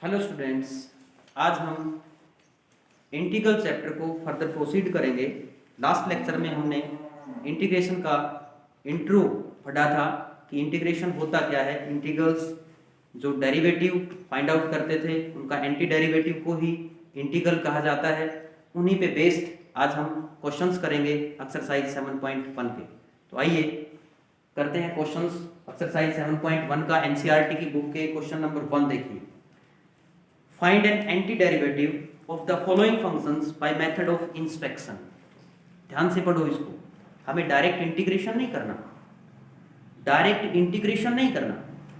Hello students, आज हम integral chapter को फर्दर प्रोसीड करेंगे। लास्ट लेक्चर में हमने इंटीग्रेशन का इंट्रो पढ़ा था कि इंटीग्रेशन होता क्या है। इंटीग्रल्स जो डेरिवेटिव फाइंड आउट करते थे उनका एंटी डेरिवेटिव को ही इंटीग्रल कहा जाता है। उन्हीं पे बेस्ड आज हम क्वेश्चंस करेंगे एक्सरसाइज 7.1 के। तो आइए करते हैं क्वेश्चंस। एक्सरसाइज 7.1 का एनसीईआरटी की बुक के क्वेश्चन नंबर 1 देखिए। Find an antiderivative of the following functions by method of inspection। ध्यान से पढ़ो इसको। हमें डायरेक्ट इंटीग्रेशन नहीं करना, डायरेक्ट इंटीग्रेशन नहीं करना।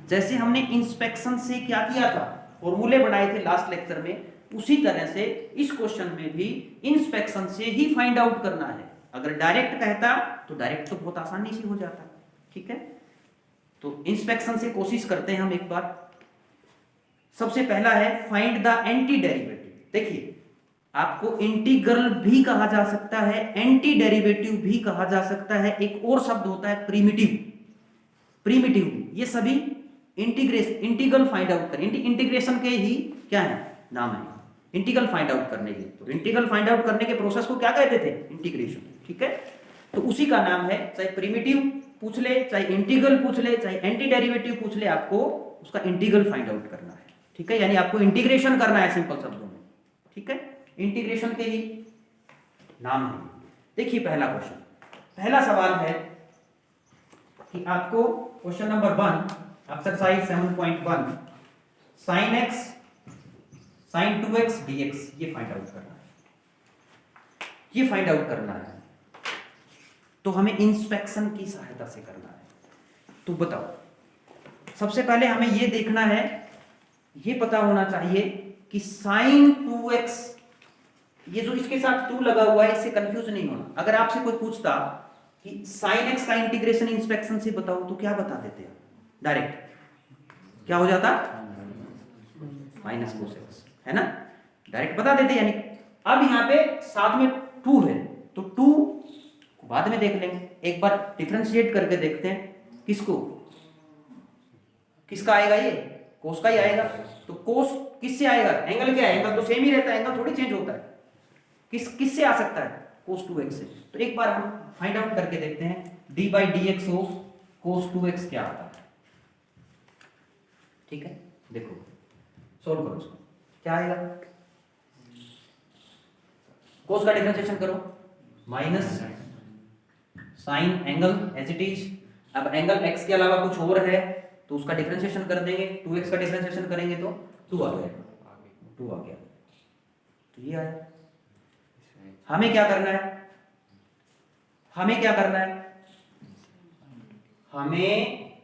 जैसे हमने इंस्पेक्शन से क्या किया था, फॉर्मूले बनाए थे लास्ट लेक्चर में, उसी तरह से इस क्वेश्चन में भी इंस्पेक्शन से ही फाइंड आउट करना है। अगर डायरेक्ट कहता तो डायरेक्ट तो बहुत आसानी से हो जाता, ठीक है। तो इंस्पेक्शन से कोशिश करते हैं हम एक बार। सबसे पहला है फाइंड द एंटी डेरिवेटिव। देखिए, आपको इंटीग्रल भी कहा जा सकता है, एंटी डेरिवेटिव भी कहा जा सकता है। एक और शब्द होता है प्रिमिटिव। प्रिमिटिव ये सभी इंटीग्रल फाइंड आउट करें, इंटीग्रेशन के ही क्या है, नाम है इंटीग्रल फाइंड आउट करने के। तो इंटीग्रल फाइंड आउट करने के प्रोसेस को क्या कहते थे, इंटीग्रेशन, ठीक है। तो उसी का नाम है, चाहे प्रिमिटिव पूछ ले, चाहे इंटीग्रल पूछ ले, चाहे एंटी डेरिवेटिव पूछ ले, आपको उसका इंटीग्रल फाइंड आउट करना है, ठीक है। यानी आपको इंटीग्रेशन करना है सिंपल शब्दों में, ठीक है। इंटीग्रेशन के ही नाम है। देखिए पहला क्वेश्चन, पहला सवाल है कि आपको question number 1 exercise 7.1 sin x sin 2x dx ये फाइंड आउट करना है, ये फाइंड आउट करना है। तो हमें इंस्पेक्शन की सहायता से करना है। तो बताओ, सबसे पहले हमें ये देखना है, ये पता होना चाहिए कि sin 2x, ये जो इसके साथ 2 लगा हुआ है, इससे कंफ्यूज नहीं होना। अगर आपसे कोई पूछता कि sin x का इंटीग्रेशन इंस्पेक्शन से बताओ, तो क्या बता देते हैं, डायरेक्ट क्या हो जाता, माइनस cos x, है ना, डायरेक्ट बता देते। यानी अब यहाँ पे साथ में 2 है, तो 2 बाद में देख लेंगे, एक बार डिफरेंशिएट करके देखते हैं किसको, किसका आएगा, ये कोस का ही आएगा। तो कोस किससे आएगा, एंगल क्या है, एंगल तो सेम ही रहता है, एंगल थोड़ी चेंज होता है। किससे आ सकता है, cos 2x से। तो एक बार हम फाइंड आउट करके देखते हैं d/dx ऑफ cos 2x क्या आता है, ठीक है। देखो सोल्व करो उसको, क्या आएगा, cos का डिफरेंशिएशन करो, minus sine angle as it is. अब एंगल x के अलावा कुछ और है तो उसका डिफरेंशिएशन कर देंगे, 2x का डिफरेंशिएशन करेंगे तो 2 आ गया, 2 आ गया, तो ये आया। हमें क्या करना है, हमें क्या करना है, हमें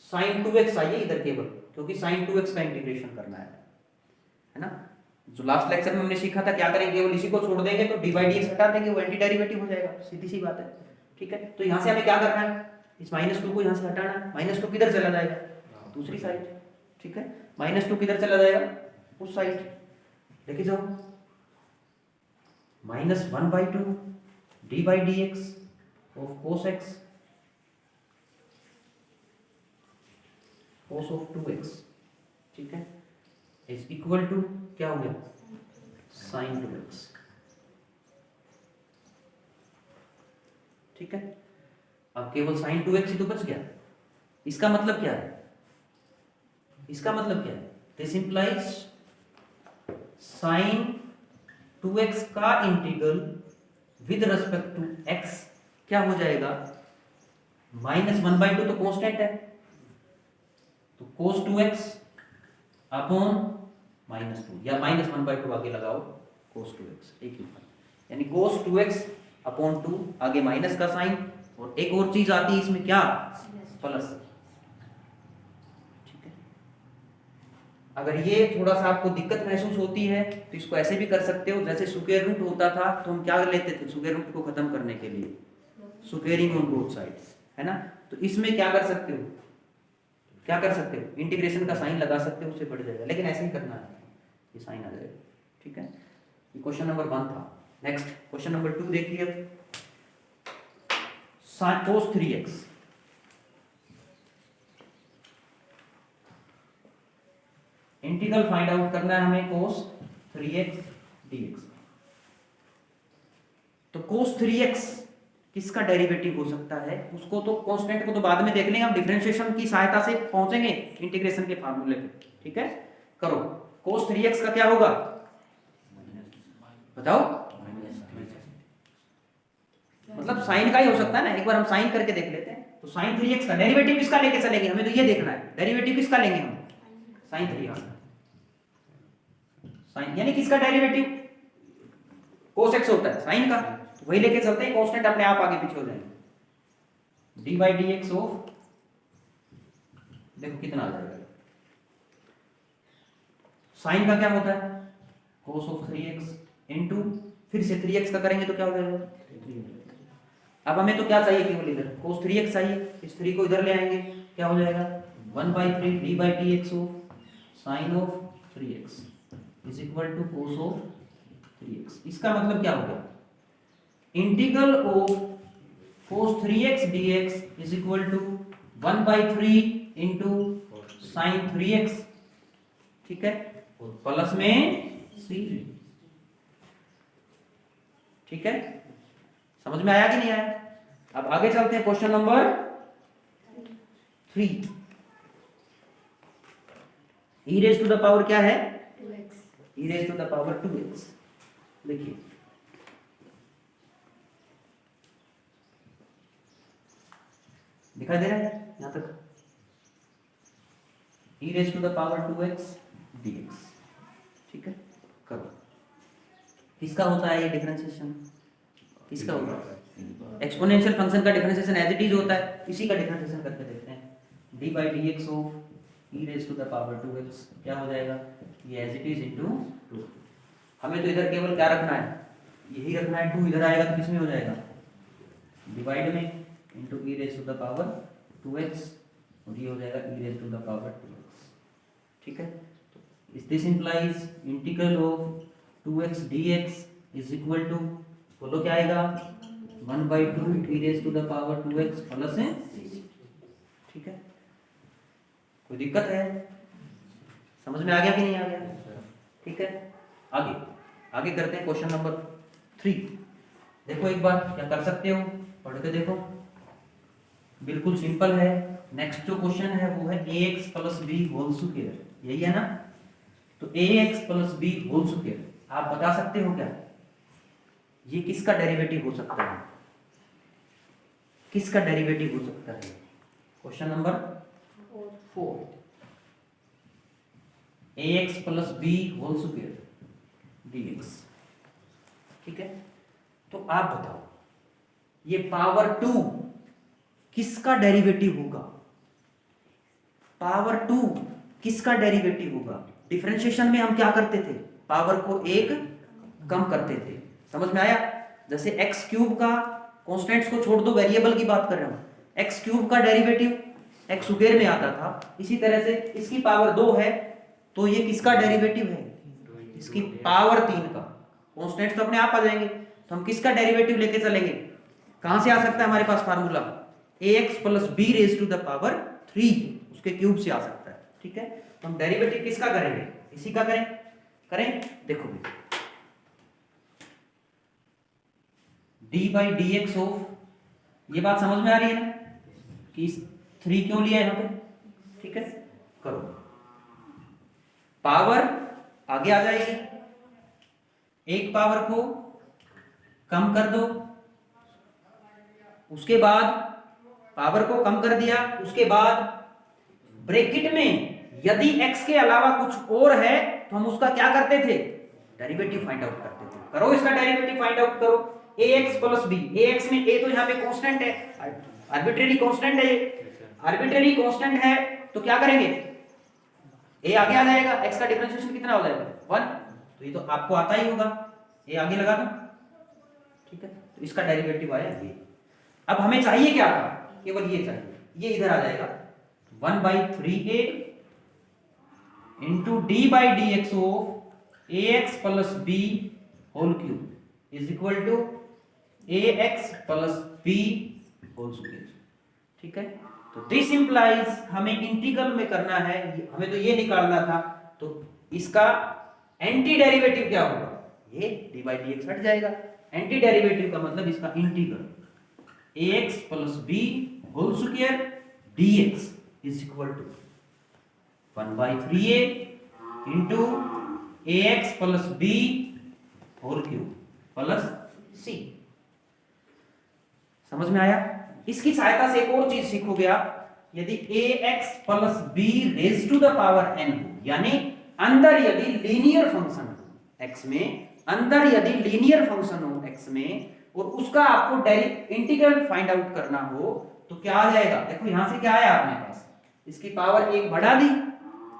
sin 2x चाहिए इधर केवल, क्योंकि sin 2x का इंटीग्रेशन करना है ना। जो लास्ट लेक्चर में हमने सीखा था, क्या करेंगे, केवल इसी को छोड़ देंगे तो d/dx हटा देंगे, वो एंटी डेरिवेटिव हो जाएगा, सीधी सी बात है, ठीक है। तो यहां से हमें क्या करना है, इस -2 को यहां से हटाना है। -2 किधर चला जाएगा, दूसरी साइड, ठीक है। -2 किधर चला जाएगा, उस साइड, लेके जाओ। -1/2 d/dx of cos x, cos of 2x, ठीक है, इज इक्वल टू क्या हो गया, sin 2x, ठीक है। अब केवल sin 2x ही तो बच गया। इसका मतलब क्या है, इसका मतलब क्या है, दिस इंप्लाइज sin 2x का integral with respect to x क्या हो जाएगा, -1/2 तो कांस्टेंट है, तो cos 2x अपॉन -2 या -1/2 आगे लगाओ, cos 2x एक ही, यानी cos 2x अपॉन 2 आगे माइनस का साइन, और एक और चीज आती है इसमें, क्या, प्लस, ठीक है। अगर ये थोड़ा सा आपको दिक्कत महसूस होती है तो इसको ऐसे भी कर सकते हो, जैसे स्क्वायर रूट होता था तो हम क्या लेते थे, स्क्वायर रूट को खत्म करने के लिए स्क्वेयरिंग ऑन बोथ साइड्स, है ना। तो इसमें क्या कर सकते हो, क्या कर सकते हो, इंटीग्रेशन का साइन लगा सकते हो, उससे बढ़ जाएगा, लेकिन ऐसे ही करना है, ये साइन आ जाएगा, ठीक है। ये क्वेश्चन नंबर 1 था। नेक्स्ट क्वेश्चन नंबर 2 देखिए, cos 3x, integral find out करना है हमें cos 3x dx। तो cos 3x किसका डेरिवेटिव हो सकता है, उसको तो कांस्टेंट को तो बाद में देख लेंगे, हम डिफरेंशिएशन की सहायता से पहुंचेंगे इंटीग्रेशन के फार्मूले पे। ठीक है, करो। cos 3x का क्या होगा बताओ, मतलब साइन का ही हो सकता है ना, एक बार हम साइन करके देख लेते हैं। तो sin 3x का डेरिवेटिव किसका लेके चलेंगे, हमें तो ये देखना है डेरिवेटिव किसका लेंगे हम, sin 3x साइन, यानी किसका डेरिवेटिव cos x होता है साइन का, तो वही लेके चलते हैं, कांस्टेंट अपने आप आगे पीछे हो जाएंगे। dy dx ऑफ, देखो कितना आ जाएगा, साइन का क्या होता है cos ऑफ 3x इनटू, फिर से 3x का करेंगे तो क्या हो जाएगा 3। अब हमें तो क्या चाहिए, केवल इधर cos 3x चाहिए, इस 3 को इधर ले आएंगे, क्या हो जाएगा 1/3 dy dx of sin of 3x is equal to cos of 3x। इसका मतलब क्या होगा, integral of cos 3x dx is equal to 1/3 into sin 3x, ठीक है, प्लस में c। ठीक है, समझ में आया कि नहीं आया। अब आगे चलते हैं question number 3। e raise to the power क्या है 2x। e raise to the power 2x। देखिए दिखाई दे रहा है यहां तक, e raise to the power 2x dx। ठीक है, करो। किसका होता है ये डिफरेंशिएशन, किसका होता है, एक्सपोनेंशियल फंक्शन का डिफरेंशिएशन एज इट इज होता है, इसी का डिफरेंशिएशन करके देखते हैं। dy dx of e raise to the power 2x क्या हो जाएगा, ये एज इट इज इनटू 2। हमें तो इधर केवल क्या रखना है, यही रखना है, 2 इधर आएगा तो किसमें हो जाएगा डिवाइड में, into e raise to the power 2x, और ये हो जाएगा e raise to the power 2x। ठीक है, तो this implies integral of 2x dx is equal to, बोलो क्या आएगा 1/2 e raise to the power 2x plus है। ठीक है, कोई दिक्कत है, समझ में आ गया कि नहीं आ गया। ठीक है, आगे करते हैं क्वेश्चन नंबर 3। देखो एक बार क्या कर सकते हो, पढ़ के देखो, बिल्कुल सिंपल है। नेक्स्ट जो क्वेश्चन है वो है ax plus b whole square, यही है ना। तो ax plus b whole square आप बता सकते हो क्या, ये किसका डेरिवेटिव हो सकता है, किसका डेरिवेटिव हो सकता है। Question number 4, ax plus b whole square dx। ठीक है, तो आप बताओ ये पावर 2 किसका डेरिवेटिव होगा, पावर 2 किसका डेरिवेटिव होगा। डिफरेंशिएशन में हम क्या करते थे, पावर को एक कम करते थे, समझ में आया। जैसे एक्स क्यूब का, कॉन्स्टेंट्स को छोड़ दो, वेरिएबल की बात कर रहा हूं, एक्स क्यूब का डेरिवेटिव एक्स स्क्वायर में आता था, इसी तरह से इसकी पावर 2 है तो ये किसका डेरिवेटिव है, इसकी पावर 3 का। कॉन्स्टेंट्स तो अपने आप आ जाएंगे, तो हम किसका डेरिवेटिव लेके चलेंगे, कहां से आ सकता है हमारे पास formula, ax plus b raise to the power 3, उसके क्यूब से आ सकता है। ठीक है, तो हम डेरिवेटिव किसका करेंगे, इसी का करें। देखो dy बाई dx ऑफ, ये बात समझ में आ रही है ना कि 3 क्यों लिया यहां पे। ठीक है, करो, पावर आगे आ जाएगी, एक पावर को कम कर दो, उसके बाद पावर को कम कर दिया, उसके बाद ब्रैकेट में यदि x के अलावा कुछ और है तो हम उसका क्या करते थे, डेरिवेटिव फाइंड आउट करते थे। करो इसका डेरिवेटिव फाइंड आउट करो, ax प्लस b, ax में a तो यहाँ पे कांस्टेंट है, आर्बिट्रेरी कांस्टेंट है, आर्बिट्रेरी कांस्टेंट है तो क्या करेंगे, a आगे आ जाएगा, x का डिफरेंशिएशन कितना हो जाएगा 1, तो ये तो आपको आता ही होगा, a आगे लगा दो। ठीक है, तो इसका डेरिवेटिव आया ये। अब हमें चाहिए क्या था, केवल ये चाहिए, ये इधर आ जाएगा 1/3a into d by d x of a x plus b whole cube is equal to a x plus b whole square. ठीक है, तो दिस इंप्लाइज हमें इंटीग्रल में करना है, हमें तो ये निकालना था तो इसका एंटी डेरिवेटिव क्या होगा, ये डी बाई डी एक्स हट जाएगा। एंटी डेरिवेटिव का मतलब इसका integral ax plus b whole square dx is equal to 1/3a into ax plus b whole cube plus c। समझ में आया? इसकी सहायता से एक और चीज सीखोगे आप, यदि ax plus b raise to the power n हो, यानी अंदर यदि लीनियर फंक्शन हो x में, अंदर यदि लीनियर फंक्शन हो x में और उसका आपको इंटीग्रल फाइंड आउट करना हो तो क्या आ जाएगा, देखो यहां से क्या आया आपने पास, इसकी पावर 1 बढ़ा दी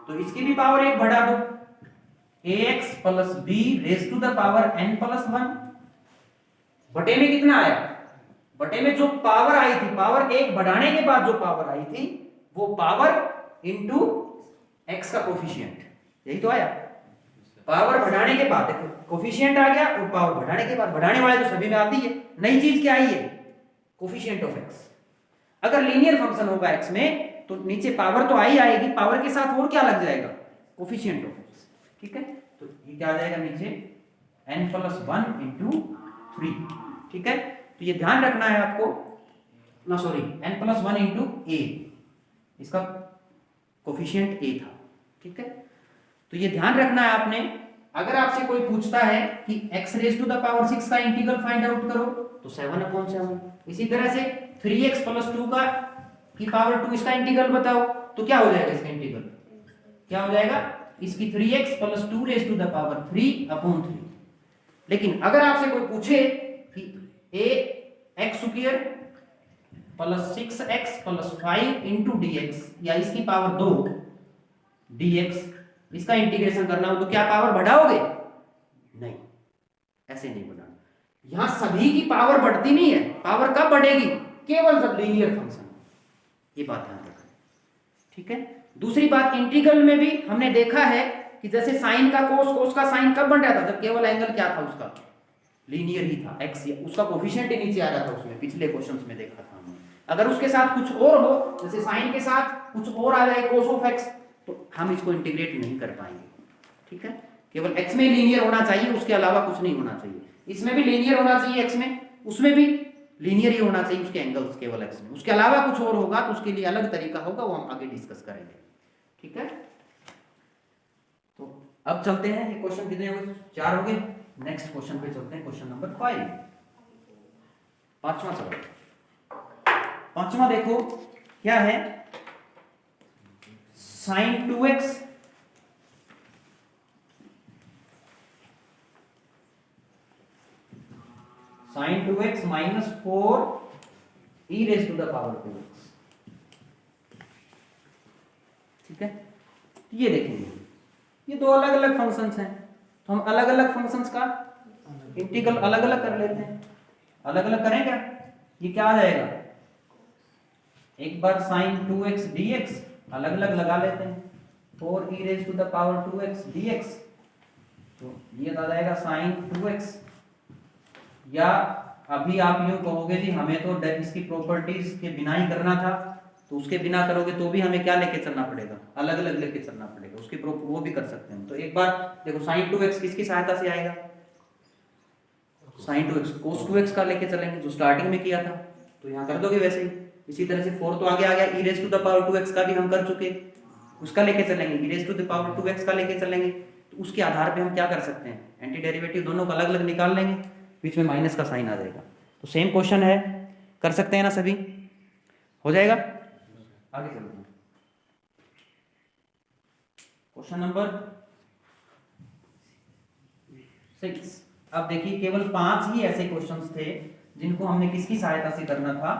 तो इसकी भी पावर 1 बढ़ा दो, ax plus b raise to the power n plus 1 बटे में कितना आया, बटे में जो पावर आई थी, पावर 1 बढ़ाने के बाद जो पावर आई थी वो पावर इनटू x का कोफिशिएंट, यही तो आया। पावर बढ़ाने के बाद देखो कोफिशिएंट आ गया और पावर बढ़ाने के बाद, बढ़ाने वाले तो सभी में आती है, नई चीज क्या आई है, कोफिशिएंट ऑफ x। अगर लीनियर फंक्शन होगा x में तो नीचे पावर तो आई आएगी, पावर के साथ और क्या लग जाएगा, कोफिशिएंट ऑफ x, ठीक है। तो ये क्या आ जाएगा नीचे n प्लस 1 इंटू 3, ठीक है। तो ये ध्यान रखना है आपको, ना sorry n plus 1 into a, इसका कोफिशिएंट a था, ठीक है। तो ये ध्यान रखना है आपने, अगर आपसे कोई पूछता है कि x raise to the power 6 का इंटीग्रल फाइंड आउट करो तो 7/7, इसी तरह से 3x प्लस 2 का की पावर 2 इसका इंटीग्रल बताओ तो क्या हो जाएगा, इसका इंटीग्रल क्या हो जाएगा, इसकी 3x plus 2 raise to the power 3/3। लेकिन अगर आपसे कोई पूछे कि x square plus 6x plus 5 into dx या इसकी पावर 2 dx, इसका इंटीग्रेशन करना हो तो क्या पावर बढ़ाओगे, नहीं, ऐसे नहीं बढ़ाना। यहां सभी की पावर बढ़ती नहीं है, पावर कब बढ़ेगी, केवल जब लीनियर फंक्शन, ये बात ध्यान रखना, ठीक है। दूसरी बात, इंटीग्रल में भी हमने देखा है कि जैसे साइन का कोस, कोस का साइन कब बन रहा था, जब केवल एंगल क्या था उसका, लीनियर ही था, x, उसका कोफिशिएंट ही नीचे आ रहा था, उसमें पिछले क्वेश्चंस में देखा था हमने। अगर उसके साथ कुछ और हो, जैसे साइन के साथ कुछ और आ जाए कोस ऑफ x, तो हम इसको इंटीग्रेट नहीं कर पाएंगे, ठीक है। केवल x में लीनियर होना चाहिए, उसके अलावा कुछ नहीं होना चाहिए। इसमें भी लीनियर होना चाहिए x में, उसमें भी लीनियर ही होना चाहिए उसके एंगल्स केवल x में, उसके अलावा कुछ और होगा तो उसके लिए अलग तरीका होगा, वो हम आगे डिस्कस करेंगे, ठीक है। तो अब चलते हैं, ये क्वेश्चन कितने हो गए, 4 हो गए। नेक्स्ट क्वेश्चन पे चलते हैं, क्वेश्चन नंबर 5, पांचवा सवाल। पांचवा देखो क्या है, sin 2x sin 2x minus 4 e raise to the power 2x, ठीक है। ये देखेंगे, ये दो अलग अलग फंक्शंस हैं, तो हम अलग अलग फंक्शंस का इंटीग्रल अलग अलग कर लेते हैं। अलग अलग करें क्या, ये क्या आ जाएगा, एक बार sin 2x dx अलग अलग लगा लेते हैं, 4 e raise to the power 2x dx, तो ये आ जाएगा sin 2x, या अभी आप यूं कहोगे जी हमें तो इसकी प्रॉपर्टीज के बिना ही करना था, तो उसके बिना करोगे तो भी हमें क्या लेके चलना पड़ेगा, अलग अलग लेके चलना पड़ेगा, उसकी वो भी कर सकते हैं। तो एक बार देखो sin 2x किसकी सहायता से आएगा, sin 2x cos 2x का लेके चलेंगे जो स्टार्टिंग में किया था, तो यहाँ कर दोगे वैसे ही। इसी तरह से 4 तो आगे आ गया, e raise to the power 2x का भी हम कर चुके, उसका लेके चलेंगे, e raise to the power 2x का लेके चलेंगे, तो उसके आधार पे हम क्या कर सकते हैं, एंटी डेरिवेटिव दोनों का अलग अलग निकाल लेंगे, बीच में माइनस का साइन आ जाएगा। तो सेम क्वेश्चन है, कर सकते हैं ना सभी, हो जाएगा। आगे चलते हैं, क्वेश्चन नंबर 6। अब देखिए केवल 5 ही ऐसे क्वेश्चंस थे जिनको हमने किसकी सहायता से करना था,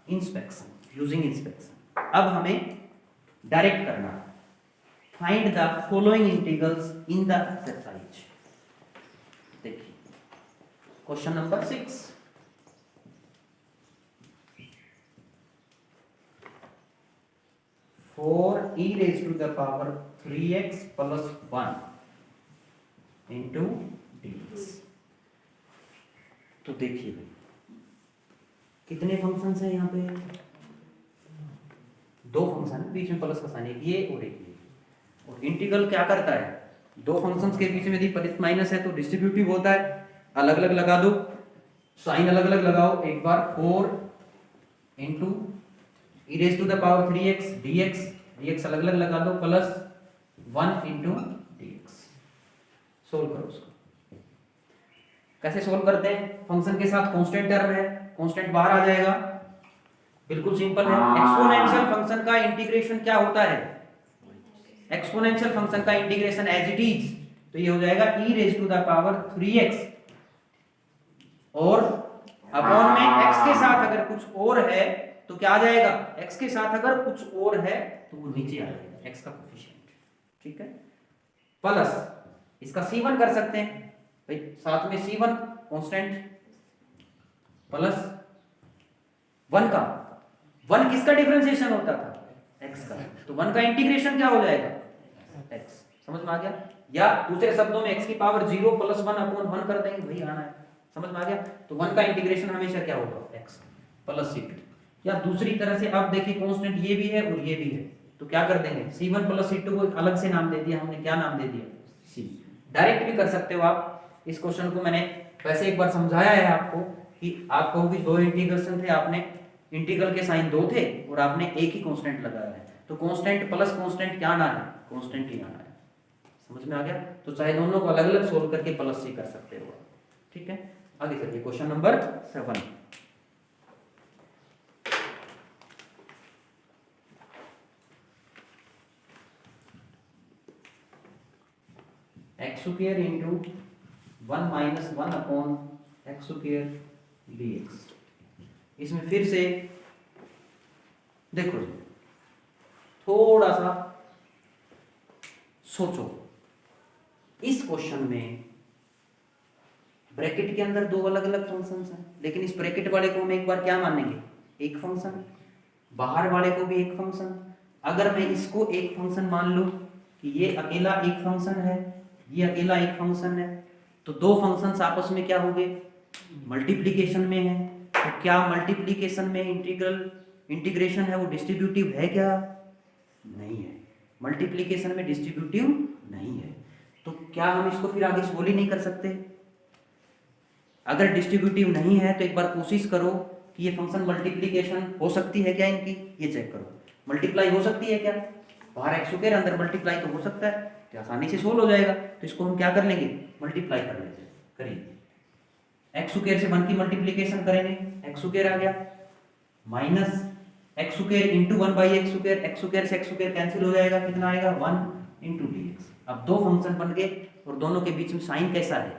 इंस्पेक्शन, यूजिंग इंस्पेक्शन। अब हमें डायरेक्ट करना, find the following integrals in the exercise. देखिए question number 6, four e raise to the power 3x plus 1 into dx। तो देखिए भाई कितने फंक्शंस हैं यहाँ पे, 2 फंक्शन है, बीच में प्लस का साइन, एक ये और एक ये। और इंटीग्रल क्या करता है, दो फंक्शंस के बीच में यदि प्लस माइनस है तो डिस्ट्रीब्यूटिव होता है। अलग अलग लगा दो, साइन अलग अलग लगाओ, एक बार 4 into e raise to the power 3x dx अलग अलग लगा दो, प्लस 1 इंटू dx। सोल्व करो उसको। कैसे सोल्व करते हैं, फंक्शन के साथ कांस्टेंट टर्म है, कांस्टेंट बाहर आ जाएगा, बिल्कुल सिंपल है। एक्सपोनेंशियल फंक्शन का इंटीग्रेशन क्या होता है, एक्सपोनेंशियल फंक्शन का इंटीग्रेशन एज इट इज, तो ये हो जाएगा e raise to the power 3x और अपॉन में x के साथ अगर कुछ और है तो क्या आ जाएगा, x के साथ अगर कुछ और है तो वो नीचे आ जाएगा, x का कोफिशिएंट, ठीक है। प्लस इसका c1 कर सकते हैं भाई, साथ में c1 कांस्टेंट, प्लस 1 का 1 किसका डिफरेंशिएशन होता था, x का, तो 1 का इंटीग्रेशन क्या हो जाएगा, x। समझ में आ गया, या दूसरे शब्दों में x की पावर 0 प्लस 1 अपॉन 1 कर देंगे, वही आना है। समझ में आ गया, तो 1 का इंटीग्रेशन हमेशा क्या होगा, x प्लस c2। या दूसरी तरह से आप देखिए कांस्टेंट ये भी है और ये भी है, तो क्या कर देंगे, c1 प्लस c2 को एक अलग से नाम दे दिया हमने, क्या नाम दे दिया, c। डायरेक्ट भी कर सकते हो आप, इस क्वेश्चन को मैंने वैसे एक बार समझाया है आपको कि आप कहोगे दो इंटीग्रेशन थे, आपने इंटीग्रल के साइन दो थे और आपने एक ही कांस्टेंट लगाया है, तो कांस्टेंट प्लस कांस्टेंट क्या आना है, कांस्टेंट ही आना है। समझ में आ गया, तो चाहे दोनों को अलग अलग सोल्व करके प्लस सी कर सकते हो, ठीक है। आगे चलिए question number 7। X square into 1 minus 1 upon x square dx। इसमें फिर से देखो जी, थोड़ा सा सोचो, इस क्वेश्चन में ब्रैकेट के अंदर दो अलग अलग फंक्शंस हैं, लेकिन इस ब्रैकेट वाले को हम एक बार क्या मानेंगे, एक फंक्शन, बाहर वाले को भी एक फंक्शन। अगर मैं इसको एक फंक्शन मान लूं कि ये अकेला एक फंक्शन है, ये अकेला एक फंक्शन है, तो दो फंक्शंस आपस में क्या होंगे, मल्टीप्लिकेशन में है, तो क्या मल्टीप्लिकेशन में इंटीग्रेशन है वो डिस्ट्रीब्यूटिव है क्या, नहीं है, मल्टीप्लिकेशन में डिस्ट्रीब्यूटिव नहीं है, तो क्या हम इसको फिर आगे सोल्व ही नहीं कर सकते। अगर डिस्ट्रीब्यूटिव नहीं है तो एक बार कोशिश करो कि ये फंक्शन मल्टीप्लिकेशन हो सकती है क्या इनकी, ये चेक करो, मल्टीप्लाई हो सकती है क्या, बाहर एक्स स्क्वायर अंदर मल्टीप्लाई तो हो सकता है, तो आसानी से सोल्व हो जाएगा। तो इसको हम क्या कर लेंगे, मल्टीप्लाई कर लेते हैं, करिए। एक्स स्क्वायर से 1 की मल्टीप्लिकेशन करेंगे, एक्स स्क्वायर आ गया, minus x square into 1 by x square से एक्स स्क्वायर कैंसिल हो जाएगा, कितना आएगा 1 इंटू dx। अब दो फंक्शन बन गए और दोनों के बीच में साइन कैसा है,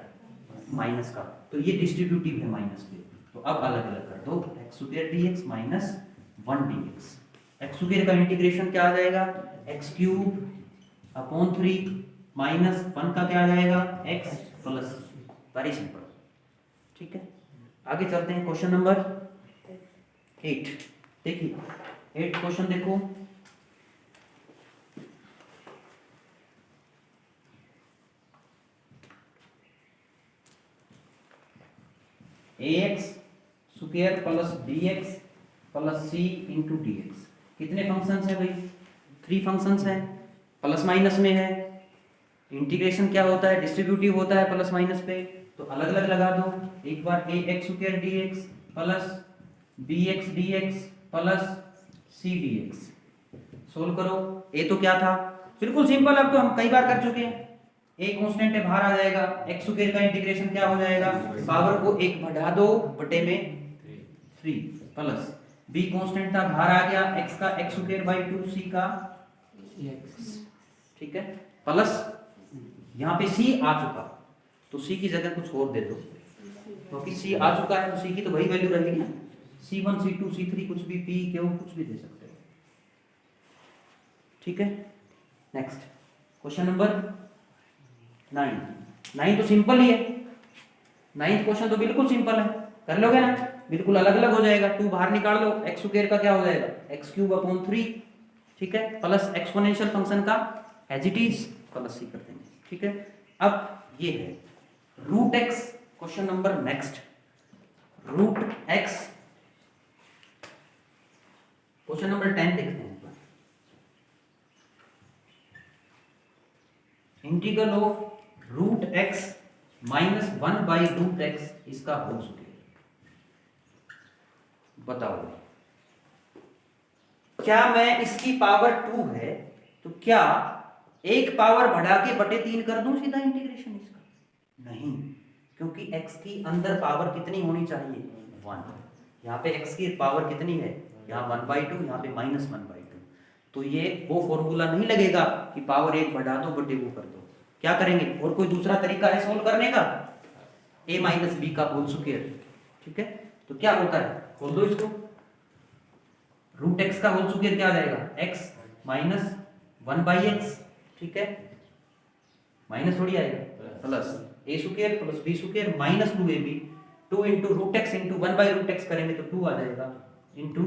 माइनस का, तो ये डिस्ट्रीब्यूटिव है माइनस पे, तो अब अलग अलग कर दो, x square dx minus 1 dx। X square का इंटीग्रेशन क्या आ जाएगा, एक्स क्यूब अपॉन 3 माइनस 1 का क्या आ जाएगा, x प्लस, वेरी सिंपल, ठीक है। आगे चलते हैं क्वेश्चन नंबर 8। देखिए 8 क्वेश्चन देखो, ax square plus bx plus c into dx। कितने फंक्शंस हैं भाई, 3 फंक्शंस हैं, प्लस माइनस में है, इंटीग्रेशन क्या होता है, डिस्ट्रीब्यूटिव होता है प्लस माइनस पे, तो अलग अलग लगा दो, एक बार ax square dx plus bx dx plus c dx। Solve करो, a तो क्या था, बिल्कुल सिंपल, अब तो हम कई बार कर चुके हैं, a कांस्टेंट है बाहर आ जाएगा, x स्क्वायर का इंटीग्रेशन क्या हो जाएगा, पावर को 1 बढ़ा दो बटे में 3 प्लस b कांस्टेंट था बाहर आ गया, x का x स्क्वायर बाई 2 c का x, ठीक है, प्लस यहाँ पे c आ चुका तो c की जगह कुछ और दे दो, क्योंकि c आ चुका है तो c की तो वही वैल्यू रहेगी ना, c1 c2 c3 कुछ भी p क्यू कुछ भी दे सकते हो, ठीक है। नेक्स्ट क्वेश्चन नंबर 9 तो सिंपल ही है, 9th क्वेश्चन तो बिल्कुल सिंपल है, कर लोगे ना, बिल्कुल अलग अलग हो जाएगा, 2 बाहर निकाल लो, एक्स स्क्वायर का क्या हो जाएगा, एक्स क्यूब अपॉन 3, ठीक है, प्लस एक्सपोनेंशियल फंक्शन का as it is plus C कर देंगे, ठीक है। अब ये है root x, question number next, root x, question number 10 देखते हैं। Integral of root x minus 1/√x इसका होल स्क्वायर। बताओ क्या मैं इसकी पावर 2 है तो क्या एक पावर बढ़ा के बटे 3 कर दूं सीधा इंटीग्रेशन इसका? नहीं, क्योंकि x की अंदर पावर कितनी होनी चाहिए? 1। यहाँ पे x की पावर कितनी है? यहाँ 1/2, यहाँ पे -1/2। तो ये वो फॉर्मूला नहीं लगेगा कि पावर 1 बढ़ा दो बटे वो कर दो। क्या करेंगे? और कोई दूसरा तरीका है सोल्व करने का? a माइनस बी का होल स्क्वायर। ठीक है, तो क्या होता है? खोल दो इसको। रूट एक्स का होल स्क्वायर क्या आ जाएगा? x minus 1/x। ठीक है, माइनस थोड़ी आएगा, plus a square plus b square minus 2ab। 2 into root x into 1/√x करेंगे तो 2 आ जाएगा इंटू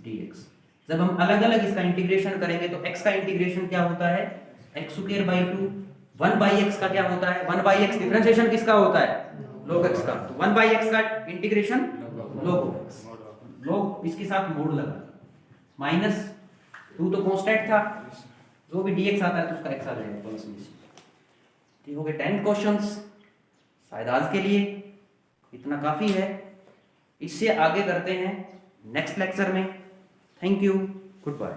dx। जब हम अलग अलग इसका इंटीग्रेशन करेंगे तो x का इंटीग्रेशन क्या होता है? x square by 2। 1/x का क्या होता है? 1/x डिफरेंशिएशन किसका होता है? log x का। तो 1/x का इंटीग्रेशन log x। log इसके साथ मोड लगा, माइनस 2 तो कांस्टेंट था, जो भी dx आता है तो उसका x आ जाएगा प्लस में। ठीक हो गए 10 क्वेश्चंस शायद आज के लिए इतना काफी है। इससे आगे करते हैं नेक्स्ट लेक्चर में। Thank you, good bye.